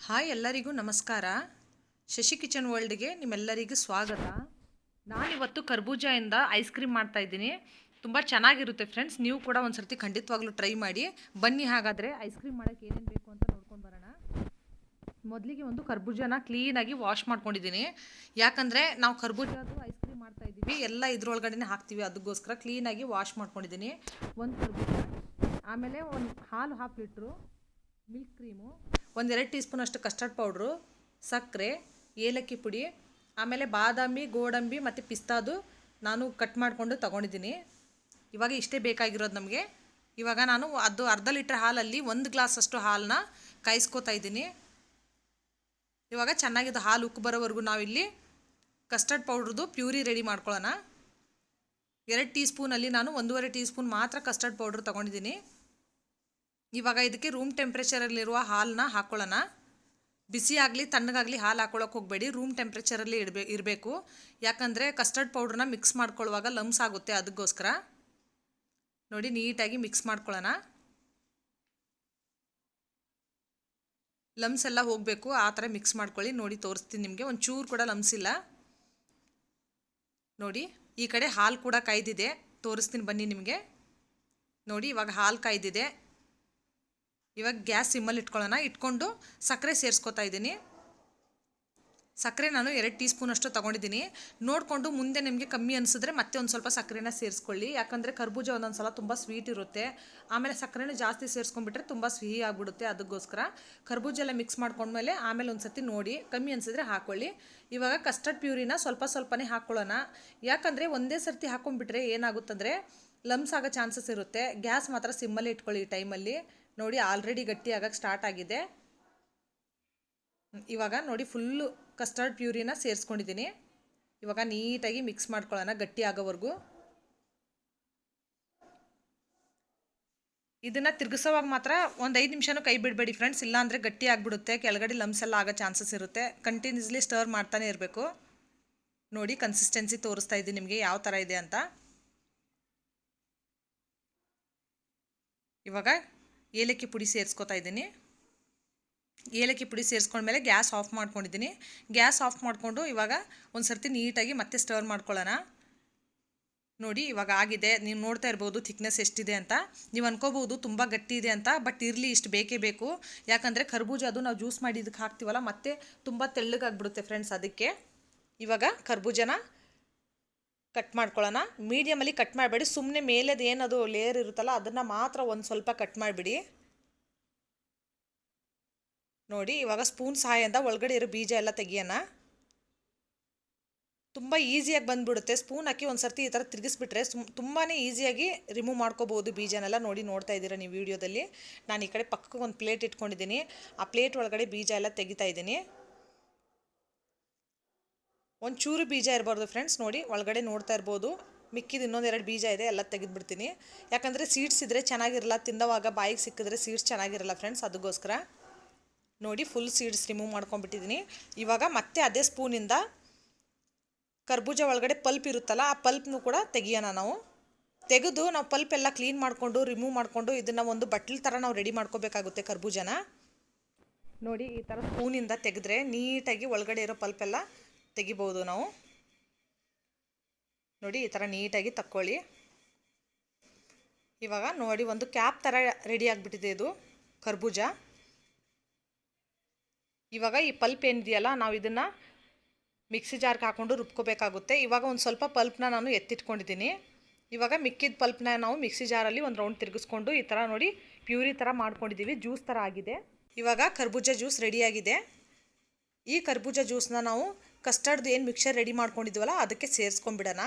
Hi ಎಲ್ಲರಿಗೂ ನಮಸ್ಕಾರ. Shashi kitchen ವರ್ಲ್ಡ್ಗೆ ನಿಮ್ಮೆಲ್ಲರಿಗೂ ಸ್ವಾಗತ. ನಾನಿವತ್ತು ಕರ್ಬೂಜದಿಂದ ಐಸ್ ಕ್ರೀಮ್ ಮಾಡ್ತಾ ಇದ್ದೀನಿ. ತುಂಬ ಚೆನ್ನಾಗಿರುತ್ತೆ ಫ್ರೆಂಡ್ಸ್. ನೀವು ಕೂಡ ಒಂದು ಸರ್ತಿ ಖಂಡಿತವಾಗ್ಲೂ ಟ್ರೈ ಮಾಡಿ. ಬನ್ನಿ ಹಾಗಾದರೆ ಐಸ್ ಕ್ರೀಮ್ ಮಾಡೋಕ್ಕೆ ಏನೇನು ಬೇಕು ಅಂತ ನೋಡ್ಕೊಂಡು ಬರೋಣ. ಮೊದಲಿಗೆ ಒಂದು ಕರ್ಬೂಜನ ಕ್ಲೀನಾಗಿ ವಾಶ್ ಮಾಡ್ಕೊಂಡಿದ್ದೀನಿ. ಯಾಕಂದರೆ ನಾವು ಕರ್ಬೂಜದ್ದು ಐಸ್ ಕ್ರೀಮ್ ಮಾಡ್ತಾ ಇದ್ದೀವಿ, ಎಲ್ಲ ಇದ್ರೊಳಗಡೆ ಹಾಕ್ತೀವಿ, ಅದಕ್ಕೋಸ್ಕರ ಕ್ಲೀನಾಗಿ ವಾಶ್ ಮಾಡ್ಕೊಂಡಿದ್ದೀನಿ. ಒಂದು ಕರ್ಬೂಜ, ಆಮೇಲೆ ಒಂದು ಹಾಲು 1/2 litre, milk cream, 1-2 tea spoon ಅಷ್ಟು ಕಸ್ಟರ್ಡ್ ಪೌಡ್ರು, ಸಕ್ಕರೆ, ಏಲಕ್ಕಿ ಪುಡಿ, ಆಮೇಲೆ ಬಾದಾಮಿ, ಗೋಡಂಬಿ ಮತ್ತು ಪಿಸ್ತಾದು ನಾನು ಕಟ್ ಮಾಡಿಕೊಂಡು ತೊಗೊಂಡಿದ್ದೀನಿ. ಇವಾಗ ಇಷ್ಟೇ ಬೇಕಾಗಿರೋದು ನಮಗೆ. ಇವಾಗ ನಾನು ಅದು 1/2 ಲೀಟ್ರ್ ಹಾಲಲ್ಲಿ 1 ಗ್ಲಾಸ್ ಅಷ್ಟು ಹಾಲನ್ನ ಕಾಯಿಸ್ಕೋತಾ ಇದ್ದೀನಿ. ಇವಾಗ ಚೆನ್ನಾಗಿದ್ದು ಹಾಲು ಉಕ್ಕು ಬರೋವರೆಗೂ ನಾವಿಲ್ಲಿ ಕಸ್ಟರ್ಡ್ ಪೌಡ್ರದ್ದು ಪ್ಯೂರಿ ರೆಡಿ ಮಾಡ್ಕೊಳ್ಳೋಣ. 2 ಟೀ ಸ್ಪೂನಲ್ಲಿ ನಾನು 1.5 ಟೀ ಸ್ಪೂನ್ ಮಾತ್ರ ಕಸ್ಟರ್ಡ್ ಪೌಡ್ರ್ ತೊಗೊಂಡಿದ್ದೀನಿ. ಇವಾಗ ಇದಕ್ಕೆ ರೂಮ್ ಟೆಂಪ್ರೇಚರಲ್ಲಿರುವ ಹಾಲನ್ನ ಹಾಕ್ಕೊಳ್ಳೋಣ. ಬಿಸಿ ಆಗಲಿ ತಣ್ಣಗಾಗಲಿ ಹಾಲು ಹಾಕ್ಕೊಳ್ಳೋಕೆ ಹೋಗಬೇಡಿ, ರೂಮ್ ಟೆಂಪ್ರೇಚರಲ್ಲಿ ಇರಬೇಕು. ಯಾಕಂದರೆ ಕಸ್ಟರ್ಡ್ ಪೌಡ್ರನ್ನ ಮಿಕ್ಸ್ ಮಾಡ್ಕೊಳ್ಳುವಾಗ ಲಮ್ಸ್ ಆಗುತ್ತೆ, ಅದಕ್ಕೋಸ್ಕರ. ನೋಡಿ, ನೀಟಾಗಿ ಮಿಕ್ಸ್ ಮಾಡ್ಕೊಳ್ಳೋಣ. ಲಮ್ಸ್ ಎಲ್ಲ ಹೋಗಬೇಕು, ಆ ಥರ ಮಿಕ್ಸ್ ಮಾಡ್ಕೊಳ್ಳಿ. ನೋಡಿ, ತೋರಿಸ್ತೀನಿ ನಿಮಗೆ. ಒಂಚೂರು ಕೂಡ ಲಮ್ಸ್ ಇಲ್ಲ. ನೋಡಿ, ಈ ಕಡೆ ಹಾಲು ಕೂಡ ಕಾಯ್ದಿದೆ, ತೋರಿಸ್ತೀನಿ ಬನ್ನಿ ನಿಮಗೆ. ನೋಡಿ, ಇವಾಗ ಹಾಲು ಕಾಯ್ದಿದೆ. ಇವಾಗ ಗ್ಯಾಸ್ ಸಿಮ್ಮಲ್ಲಿ ಇಟ್ಕೊಳ್ಳೋಣ. ಇಟ್ಕೊಂಡು ಸಕ್ಕರೆ ಸೇರಿಸ್ಕೊತಾ ಇದ್ದೀನಿ. ಸಕ್ಕರೆ ನಾನು 2 ಟೀ ಸ್ಪೂನ್ ಅಷ್ಟು ತೊಗೊಂಡಿದ್ದೀನಿ. ನೋಡಿಕೊಂಡು ಮುಂದೆ ನಿಮಗೆ ಕಮ್ಮಿ ಅನಿಸಿದ್ರೆ ಮತ್ತೆ ಒಂದು ಸ್ವಲ್ಪ ಸಕ್ಕರೆನ ಸೇರಿಸ್ಕೊಳ್ಳಿ. ಯಾಕಂದರೆ ಕರ್ಬೂಜ ಒಂದೊಂದು ಸಲ ತುಂಬ ಸ್ವೀಟ್ ಇರುತ್ತೆ, ಆಮೇಲೆ ಸಕ್ಕರೆನ ಜಾಸ್ತಿ ಸೇರಿಸ್ಕೊಂಡ್ಬಿಟ್ರೆ ತುಂಬ ಸಿಹಿ ಆಗಿಬಿಡುತ್ತೆ. ಅದಕ್ಕೋಸ್ಕರ ಕರ್ಬೂಜ ಎಲ್ಲ ಮಿಕ್ಸ್ ಮಾಡ್ಕೊಂಡ್ಮೇಲೆ ಆಮೇಲೆ ಒಂದು ಸರ್ತಿ ನೋಡಿ, ಕಮ್ಮಿ ಅನಿಸಿದ್ರೆ ಹಾಕ್ಕೊಳ್ಳಿ. ಇವಾಗ ಕಸ್ಟರ್ಡ್ ಪ್ಯೂರಿನ ಸ್ವಲ್ಪನೇ ಹಾಕ್ಕೊಳ್ಳೋಣ. ಯಾಕಂದರೆ ಒಂದೇ ಸರ್ತಿ ಹಾಕ್ಕೊಂಡ್ಬಿಟ್ರೆ ಏನಾಗುತ್ತಂದರೆ ಲಮ್ಸ್ ಆಗೋ ಚಾನ್ಸಸ್ ಇರುತ್ತೆ. ಗ್ಯಾಸ್ ಮಾತ್ರ ಸಿಮ್ಮಲ್ಲಿ ಇಟ್ಕೊಳ್ಳಿ ಈ ಟೈಮಲ್ಲಿ. ನೋಡಿ, ಆಲ್ರೆಡಿ ಗಟ್ಟಿ ಆಗಕ್ಕೆ ಸ್ಟಾರ್ಟ್ ಆಗಿದೆ. ಇವಾಗ ನೋಡಿ, ಫುಲ್ಲು ಕಸ್ಟರ್ಡ್ ಪ್ಯೂರಿನ ಸೇರಿಸ್ಕೊಂಡಿದ್ದೀನಿ. ಇವಾಗ ನೀಟಾಗಿ ಮಿಕ್ಸ್ ಮಾಡ್ಕೊಳ್ಳೋಣ ಗಟ್ಟಿ ಆಗೋವರೆಗೂ. ಇದನ್ನು ತಿರುಗಿಸೋವಾಗ ಮಾತ್ರ ಒಂದು 5 ನಿಮಿಷನೂ ಕೈ ಬಿಡಬೇಡಿ ಫ್ರೆಂಡ್ಸ್, ಇಲ್ಲಾಂದರೆ ಗಟ್ಟಿ ಆಗಿಬಿಡುತ್ತೆ, ಕೆಳಗಡೆ ಲಮ್ಸ್ ಎಲ್ಲ ಆಗೋ ಚಾನ್ಸಸ್ ಇರುತ್ತೆ. ಕಂಟಿನ್ಯೂಸ್ಲಿ ಸ್ಟರ್ ಮಾಡ್ತಾನೆ ಇರಬೇಕು. ನೋಡಿ, ಕನ್ಸಿಸ್ಟೆನ್ಸಿ ತೋರಿಸ್ತಾ ಇದ್ದೀನಿ ನಿಮಗೆ ಯಾವ ಥರ ಇದೆ ಅಂತ. ಇವಾಗ ಏಲಕ್ಕಿ ಪುಡಿ ಸೇರಿಸ್ಕೊತಾ ಇದ್ದೀನಿ. ಏಲಕ್ಕಿ ಪುಡಿ ಸೇರಿಸ್ಕೊಂಡ್ಮೇಲೆ ಗ್ಯಾಸ್ ಆಫ್ ಮಾಡ್ಕೊಂಡಿದ್ದೀನಿ. ಗ್ಯಾಸ್ ಆಫ್ ಮಾಡಿಕೊಂಡು ಇವಾಗ ಒಂದು ಸರ್ತಿ ನೀಟಾಗಿ ಮತ್ತೆ ಸ್ಟರ್ ಮಾಡ್ಕೊಳ್ಳೋಣ. ನೋಡಿ, ಇವಾಗ ಆಗಿದೆ. ನೀವು ನೋಡ್ತಾ ಇರ್ಬೋದು ಥಿಕ್ನೆಸ್ ಎಷ್ಟಿದೆ ಅಂತ. ನೀವು ಅನ್ಕೋಬೋದು ತುಂಬ ಗಟ್ಟಿ ಇದೆ ಅಂತ, ಬಟ್ ಇರಲಿ, ಇಷ್ಟು ಬೇಕೇ ಬೇಕು. ಯಾಕಂದರೆ ಕರ್ಬೂಜ ಅದು ನಾವು ಜ್ಯೂಸ್ ಮಾಡಿ ಇದಕ್ಕೆ ಹಾಕ್ತೀವಲ್ಲ, ಮತ್ತೆ ತುಂಬ ತೆಳ್ಳಗಾಗ್ಬಿಡುತ್ತೆ ಫ್ರೆಂಡ್ಸ್. ಅದಕ್ಕೆ ಇವಾಗ ಕರ್ಬೂಜನ ಕಟ್ ಮಾಡ್ಕೊಳ್ಳೋಣ. ಮೀಡಿಯಮಲ್ಲಿ ಕಟ್ ಮಾಡಬೇಡಿ, ಸುಮ್ಮನೆ ಮೇಲೆದು ಏನದು ಲೇಯರ್ ಇರುತ್ತಲ್ಲ ಅದನ್ನು ಮಾತ್ರ ಒಂದು ಸ್ವಲ್ಪ ಕಟ್ ಮಾಡಿಬಿಡಿ. ನೋಡಿ, ಇವಾಗ ಸ್ಪೂನ್ ಸಹಾಯದಿಂದ ಒಳಗಡೆ ಇರೋ ಬೀಜ ಎಲ್ಲ ತೆಗಿಯೋಣ. ತುಂಬ ಈಸಿಯಾಗಿ ಬಂದುಬಿಡುತ್ತೆ. ಸ್ಪೂನ್ ಹಾಕಿ ಒಂದು ಸರ್ತಿ ಈ ಥರ ತಿರುಗಿಸ್ಬಿಟ್ರೆ ತುಂಬಾ ಈಸಿಯಾಗಿ ರಿಮೂವ್ ಮಾಡ್ಕೋಬೋದು ಬೀಜನೆಲ್ಲ. ನೋಡಿ, ನೋಡ್ತಾ ಇದ್ದೀರಾ ನೀವು ವಿಡಿಯೋದಲ್ಲಿ. ನಾನು ಈ ಕಡೆ ಪಕ್ಕಕ್ಕೆ ಒಂದು ಪ್ಲೇಟ್ ಇಟ್ಕೊಂಡಿದ್ದೀನಿ. ಆ ಪ್ಲೇಟ್ ಒಳಗಡೆ ಬೀಜ ಎಲ್ಲ ತೆಗಿತಾ ಇದ್ದೀನಿ. ಒಂಚೂರು ಬೀಜ ಇರಬಾರ್ದು ಫ್ರೆಂಡ್ಸ್. ನೋಡಿ, ಒಳಗಡೆ ನೋಡ್ತಾ ಇರ್ಬೋದು. ಮಿಕ್ಕಿದ 1-2 ಬೀಜ ಇದೆ, ಎಲ್ಲ ತೆಗೆದುಬಿಡ್ತೀನಿ. ಯಾಕಂದರೆ ಸೀಡ್ಸ್ ಇದ್ದರೆ ಚೆನ್ನಾಗಿರಲ್ಲ, ತಿನ್ನೋವಾಗ ಬಾಯಿಗೆ ಸಿಕ್ಕಿದ್ರೆ ಸೀಡ್ಸ್ ಚೆನ್ನಾಗಿರಲ್ಲ ಫ್ರೆಂಡ್ಸ್, ಅದಕ್ಕೋಸ್ಕರ. ನೋಡಿ, ಫುಲ್ ಸೀಡ್ಸ್ ರಿಮೂವ್ ಮಾಡ್ಕೊಂಡ್ಬಿಟ್ಟಿದ್ದೀನಿ. ಇವಾಗ ಮತ್ತೆ ಅದೇ ಸ್ಪೂನಿಂದ ಕರ್ಬೂಜ ಒಳಗಡೆ ಪಲ್ಪ್ ಇರುತ್ತಲ್ಲ, ಆ ಪಲ್ಪ್ನು ಕೂಡ ತೆಗಿಯೋಣ ನಾವು. ತೆಗೆದು ನಾವು ಪಲ್ಪ್ ಎಲ್ಲ ಕ್ಲೀನ್ ಮಾಡಿಕೊಂಡು ರಿಮೂವ್ ಮಾಡಿಕೊಂಡು ಇದನ್ನು ಒಂದು ಬಟ್ಲ್ ಥರ ನಾವು ರೆಡಿ ಮಾಡ್ಕೋಬೇಕಾಗುತ್ತೆ ಕರ್ಬೂಜನ. ನೋಡಿ, ಈ ಥರ ಸ್ಪೂನಿಂದ ತೆಗೆದ್ರೆ ನೀಟಾಗಿ ಒಳಗಡೆ ಇರೋ ಪಲ್ಪೆಲ್ಲ ತೆಗಿಬೋದು ನಾವು. ನೋಡಿ, ಈ ಥರ ನೀಟಾಗಿ ತಕ್ಕೊಳ್ಳಿ. ಇವಾಗ ನೋಡಿ, ಒಂದು ಕ್ಯಾಪ್ ಥರ ರೆಡಿ ಆಗಿಬಿಟ್ಟಿದೆ ಇದು ಕರ್ಬೂಜ. ಇವಾಗ ಈ ಪಲ್ಪ್ ಏನಿದೆಯಲ್ಲ, ನಾವು ಇದನ್ನು ಮಿಕ್ಸಿ ಜಾರ್ಗೆ ಹಾಕ್ಕೊಂಡು ರುಬ್ಕೋಬೇಕಾಗುತ್ತೆ. ಇವಾಗ ಒಂದು ಸ್ವಲ್ಪ ಪಲ್ಪ್ನ ನಾನು ಎತ್ತಿಟ್ಕೊಂಡಿದ್ದೀನಿ. ಇವಾಗ ಮಿಕ್ಕಿದ ಪಲ್ಪ್ನ ನಾವು ಮಿಕ್ಸಿ ಜಾರಲ್ಲಿ ಒಂದು ರೌಂಡ್ ತಿರುಗಿಸ್ಕೊಂಡು ಈ ಥರ ನೋಡಿ ಪ್ಯೂರಿ ಥರ ಮಾಡ್ಕೊಂಡಿದ್ದೀವಿ. ಜ್ಯೂಸ್ ಥರ ಆಗಿದೆ. ಇವಾಗ ಕರ್ಬೂಜ ಜ್ಯೂಸ್ ರೆಡಿಯಾಗಿದೆ. ಈ ಕರ್ಬೂಜ ಜ್ಯೂಸನ್ನ ನಾವು ಕಸ್ಟರ್ಡ್ದು ಏನು ಮಿಕ್ಸರ್ ರೆಡಿ ಮಾಡ್ಕೊಂಡಿದ್ದೀವಲ್ಲ ಅದಕ್ಕೆ ಸೇರಿಸ್ಕೊಂಡ್ಬಿಡೋಣ.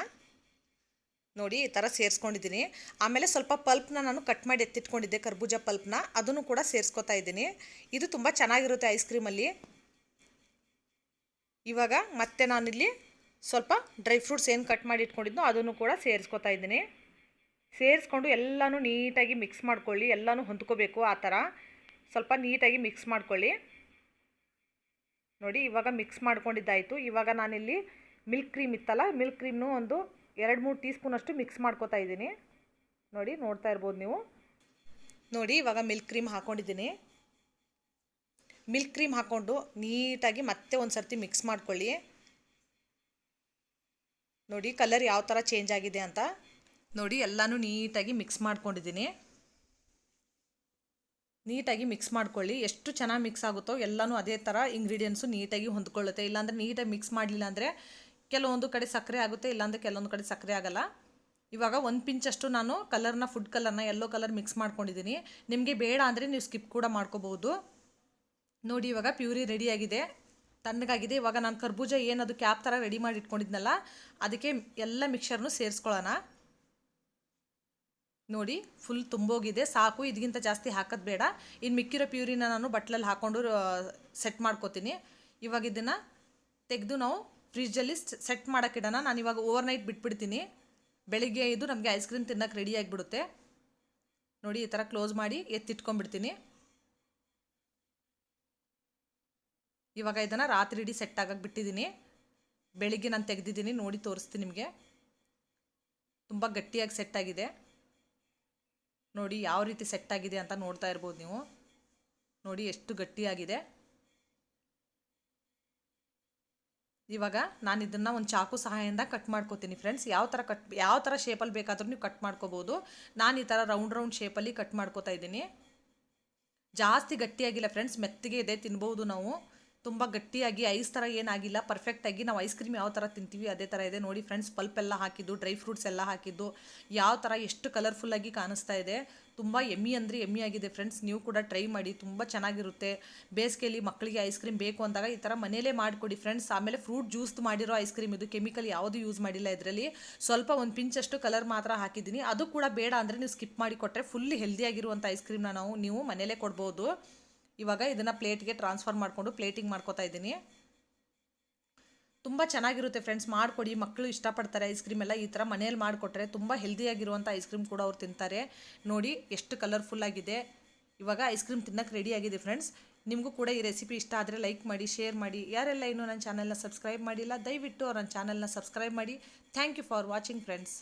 ನೋಡಿ, ಈ ಥರ ಸೇರಿಸ್ಕೊಂಡಿದ್ದೀನಿ. ಆಮೇಲೆ ಸ್ವಲ್ಪ ಪಲ್ಪ್ನ ನಾನು ಕಟ್ ಮಾಡಿ ಎತ್ತಿಟ್ಕೊಂಡಿದ್ದೆ, ಕರ್ಬೂಜ ಪಲ್ಪ್ನ, ಅದನ್ನು ಕೂಡ ಸೇರಿಸ್ಕೊತಾ ಇದ್ದೀನಿ. ಇದು ತುಂಬ ಚೆನ್ನಾಗಿರುತ್ತೆ ಐಸ್ ಕ್ರೀಮಲ್ಲಿ. ಇವಾಗ ಮತ್ತೆ ನಾನಿಲ್ಲಿ ಸ್ವಲ್ಪ ಡ್ರೈ ಫ್ರೂಟ್ಸ್ ಏನು ಕಟ್ ಮಾಡಿ ಇಟ್ಕೊಂಡಿದ್ನೋ ಅದನ್ನು ಕೂಡ ಸೇರಿಸ್ಕೊತಾ ಇದ್ದೀನಿ. ಸೇರಿಸ್ಕೊಂಡು ಎಲ್ಲನೂ ನೀಟಾಗಿ ಮಿಕ್ಸ್ ಮಾಡ್ಕೊಳ್ಳಿ. ಎಲ್ಲನೂ ಹೊಂದ್ಕೋಬೇಕು, ಆ ಥರ ಸ್ವಲ್ಪ ನೀಟಾಗಿ ಮಿಕ್ಸ್ ಮಾಡ್ಕೊಳ್ಳಿ. ನೋಡಿ, ಇವಾಗ ಮಿಕ್ಸ್ ಮಾಡ್ಕೊಂಡಿದ್ದಾಯಿತು. ಇವಾಗ ನಾನಿಲ್ಲಿ ಮಿಲ್ಕ್ ಕ್ರೀಮ್ ಇತ್ತಲ್ಲ, ಮಿಲ್ಕ್ ಕ್ರೀಮ್ನು ಒಂದು 2-3 ಟೀ ಸ್ಪೂನ್ ಅಷ್ಟು ಮಿಕ್ಸ್ ಮಾಡ್ಕೊತಾ ಇದ್ದೀನಿ. ನೋಡಿ, ನೋಡ್ತಾ ಇರ್ಬೋದು ನೀವು. ನೋಡಿ, ಇವಾಗ ಮಿಲ್ಕ್ ಕ್ರೀಮ್ ಹಾಕ್ಕೊಂಡಿದ್ದೀನಿ. ಮಿಲ್ಕ್ ಕ್ರೀಮ್ ಹಾಕ್ಕೊಂಡು ನೀಟಾಗಿ ಮತ್ತೆ ಒಂದು ಸರ್ತಿ ಮಿಕ್ಸ್ ಮಾಡ್ಕೊಳ್ಳಿ. ನೋಡಿ ಕಲರ್ ಯಾವ ಥರ ಚೇಂಜ್ ಆಗಿದೆ ಅಂತ. ನೋಡಿ ಎಲ್ಲನೂ ನೀಟಾಗಿ ಮಿಕ್ಸ್ ಮಾಡ್ಕೊಂಡಿದ್ದೀನಿ. ನೀಟಾಗಿ ಮಿಕ್ಸ್ ಮಾಡ್ಕೊಳ್ಳಿ. ಎಷ್ಟು ಚೆನ್ನಾಗಿ ಮಿಕ್ಸ್ ಆಗುತ್ತೋ ಎಲ್ಲನೂ ಅದೇ ಥರ ಇಂಗ್ರೀಡಿಯೆಂಟ್ಸು ನೀಟಾಗಿ ಹೊಂದ್ಕೊಳ್ಳುತ್ತೆ. ಇಲ್ಲಾಂದರೆ ನೀಟಾಗಿ ಮಿಕ್ಸ್ ಮಾಡಲಿಲ್ಲ ಅಂದರೆ ಕೆಲವೊಂದು ಕಡೆ ಸಕ್ಕರೆ ಆಗುತ್ತೆ, ಇಲ್ಲಾಂದರೆ ಕೆಲವೊಂದು ಕಡೆ ಸಕ್ಕರೆ ಆಗಲ್ಲ. ಇವಾಗ ಒಂದು ಪಿಂಚಷ್ಟು ನಾನು ಫುಡ್ ಕಲರ್ನ ಯೆಲ್ಲೋ ಕಲರ್ ಮಿಕ್ಸ್ ಮಾಡ್ಕೊಂಡಿದ್ದೀನಿ. ನಿಮಗೆ ಬೇಡ ಅಂದರೆ ನೀವು ಸ್ಕಿಪ್ ಕೂಡ ಮಾಡ್ಕೋಬಹುದು. ನೋಡಿ ಇವಾಗ ಪ್ಯೂರಿ ರೆಡಿಯಾಗಿದೆ, ತಣ್ಣಗಾಗಿದೆ. ಇವಾಗ ನಾನು ಕರ್ಬೂಜ ಏನದು ಕ್ಯಾಪ್ ಥರ ರೆಡಿ ಮಾಡಿ ಇಟ್ಕೊಂಡಿದ್ನಲ್ಲ ಅದಕ್ಕೆ ಎಲ್ಲ ಮಿಕ್ಸರ್ನು ಸೇರಿಸ್ಕೊಳ್ಳೋಣ. ನೋಡಿ ಫುಲ್ ತುಂಬೋಗಿದೆ, ಸಾಕು, ಇದಕ್ಕಿಂತ ಜಾಸ್ತಿ ಹಾಕೋದು ಬೇಡ. ಇನ್ನು ಮಿಕ್ಕಿರೋ ಪ್ಯೂರಿನ ನಾನು ಬಟ್ಲಲ್ಲಿ ಹಾಕ್ಕೊಂಡು ಸೆಟ್ ಮಾಡ್ಕೋತೀನಿ. ಇವಾಗ ಇದನ್ನು ತೆಗೆದು ನಾವು ಫ್ರಿಜ್ಜಲ್ಲಿ ಸೆಟ್ ಮಾಡೋಕ್ಕಿಡೋಣ. ನಾನು ಇವಾಗ ಓವರ್ನೈಟ್ ಬಿಟ್ಬಿಡ್ತೀನಿ. ಬೆಳಿಗ್ಗೆ ಇದು ನಮಗೆ ಐಸ್ ಕ್ರೀಮ್ ತಿನ್ನೋಕೆ ರೆಡಿ ಆಗಿಬಿಡುತ್ತೆ. ನೋಡಿ ಈ ಥರ ಕ್ಲೋಸ್ ಮಾಡಿ ಎತ್ತಿಟ್ಕೊಂಡ್ಬಿಡ್ತೀನಿ. ಇವಾಗ ಇದನ್ನು ರಾತ್ರಿ ಇಡೀ ಸೆಟ್ ಆಗಕ್ಕೆ ಬಿಟ್ಟಿದ್ದೀನಿ. ಬೆಳಿಗ್ಗೆ ನಾನು ತೆಗೆದಿದ್ದೀನಿ, ನೋಡಿ ತೋರಿಸ್ತೀನಿ ನಿಮಗೆ. ತುಂಬ ಗಟ್ಟಿಯಾಗಿ ಸೆಟ್ ಆಗಿದೆ. ನೋಡಿ ಯಾವ ರೀತಿ ಸೆಟ್ ಆಗಿದೆ ಅಂತ ನೋಡ್ತಾ ಇರ್ಬೋದು ನೀವು. ನೋಡಿ ಎಷ್ಟು ಗಟ್ಟಿಯಾಗಿದೆ. ಇವಾಗ ನಾನು ಇದನ್ನು ಒಂದು ಚಾಕು ಸಹಾಯದಿಂದ ಕಟ್ ಮಾಡ್ಕೋತೀನಿ ಫ್ರೆಂಡ್ಸ್. ಯಾವ ಥರ ಶೇಪಲ್ಲಿ ಬೇಕಾದರೂ ನೀವು ಕಟ್ ಮಾಡ್ಕೋಬೋದು. ನಾನು ಈ ಥರ ರೌಂಡ್ ಶೇಪಲ್ಲಿ ಕಟ್ ಮಾಡ್ಕೋತಾ ಇದ್ದೀನಿ. ಜಾಸ್ತಿ ಗಟ್ಟಿಯಾಗಿಲ್ಲ ಫ್ರೆಂಡ್ಸ್, ಮೆತ್ತಗೆ ಇದೆ, ತಿನ್ಬೋದು ನಾವು. ತುಂಬ ಗಟ್ಟಿಯಾಗಿ ಐಸ್ ಥರ ಏನಾಗಿಲ್ಲ, ಪರ್ಫೆಕ್ಟಾಗಿ ನಾವು ಐಸ್ ಕ್ರೀಮ್ ಯಾವ ಥರ ತಿಂತೀವಿ ಅದೇ ಥರ ಇದೆ. ನೋಡಿ ಫ್ರೆಂಡ್ಸ್, ಪಲ್ಪ್ ಎಲ್ಲ ಹಾಕಿದ್ದು, ಡ್ರೈ ಫ್ರೂಟ್ಸ್ ಎಲ್ಲ ಹಾಕಿದ್ದು ಯಾವ ಥರ ಎಷ್ಟು ಕಲರ್ಫುಲ್ಲಾಗಿ ಕಾಣಿಸ್ತಾ ಇದೆ. ತುಂಬ ಎಮ್ಮಿ ಅಂದರೆ ಎಮ್ಮಿ ಆಗಿದೆ ಫ್ರೆಂಡ್ಸ್. ನೀವು ಕೂಡ ಟ್ರೈ ಮಾಡಿ, ತುಂಬ ಚೆನ್ನಾಗಿರುತ್ತೆ. ಬೇಸಿಗೆಯಲ್ಲಿ ಮಕ್ಕಳಿಗೆ ಐಸ್ ಕ್ರೀಮ್ ಬೇಕು ಅಂದಾಗ ಈ ಥರ ಮನೇಲೇ ಮಾಡಿಕೊಡಿ ಫ್ರೆಂಡ್ಸ್. ಆಮೇಲೆ ಫ್ರೂಟ್ ಜ್ಯೂಸ್ ಮಾಡಿರೋ ಐಸ್ ಕ್ರೀಮ್ ಇದು, ಕೆಮಿಕಲ್ ಯಾವುದು ಯೂಸ್ ಮಾಡಿಲ್ಲ ಇದರಲ್ಲಿ. ಸ್ವಲ್ಪ ಒಂದು ಪಿಂಚಷ್ಟು ಕಲರ್ ಮಾತ್ರ ಹಾಕಿದ್ದೀನಿ. ಅದು ಕೂಡ ಬೇಡ ಅಂದರೆ ನೀವು ಸ್ಕಿಪ್ ಮಾಡಿ ಕೊಟ್ಟರೆ ಫುಲ್ ಹೆಲ್ದಿಯಾಗಿರುವಂಥ ಐಸ್ ಕ್ರೀಮ್ನ ನೀವು ಮನೇಲೇ ಕೊಡ್ಬೋದು. ಇವಾಗ ಇದನ್ನು ಪ್ಲೇಟ್ಗೆ ಟ್ರಾನ್ಸ್ಫರ್ ಮಾಡಿಕೊಂಡು ಪ್ಲೇಟಿಂಗ್ ಮಾಡ್ಕೋತಾ ಇದ್ದೀನಿ. ತುಂಬ ಚೆನ್ನಾಗಿರುತ್ತೆ ಫ್ರೆಂಡ್ಸ್, ಮಾಡಿಕೊಡಿ. ಮಕ್ಕಳು ಇಷ್ಟಪಡ್ತಾರೆ ಐಸ್ ಕ್ರೀಮ್ ಎಲ್ಲ. ಈ ಥರ ಮನೇಲಿ ಮಾಡಿಕೊಟ್ರೆ ತುಂಬ ಹೆಲ್ದಿಯಾಗಿರುವಂಥ ಐಸ್ ಕ್ರೀಮ್ ಕೂಡ ಅವ್ರು ತಿಂತಾರೆ. ನೋಡಿ ಎಷ್ಟು ಕಲರ್ಫುಲ್ಲಾಗಿದೆ. ಇವಾಗ ಐಸ್ ಕ್ರೀಮ್ ತಿನ್ನೋಕ್ಕೆ ರೆಡಿ ಆಗಿದೆ ಫ್ರೆಂಡ್ಸ್. ನಿಮಗೂ ಕೂಡ ಈ ರೆಸಿಪಿ ಇಷ್ಟ ಆದರೆ ಲೈಕ್ ಮಾಡಿ, ಶೇರ್ ಮಾಡಿ. ಯಾರೆಲ್ಲ ಇನ್ನೂ ನನ್ನ ಚಾನಲ್ನ ಸಬ್ಸ್ಕ್ರೈಬ್ ಮಾಡಿಲ್ಲ ದಯವಿಟ್ಟು ನನ್ನ ಚಾನಲ್ನ ಸಬ್ಸ್ಕ್ರೈಬ್ ಮಾಡಿ. Thank you for watching friends.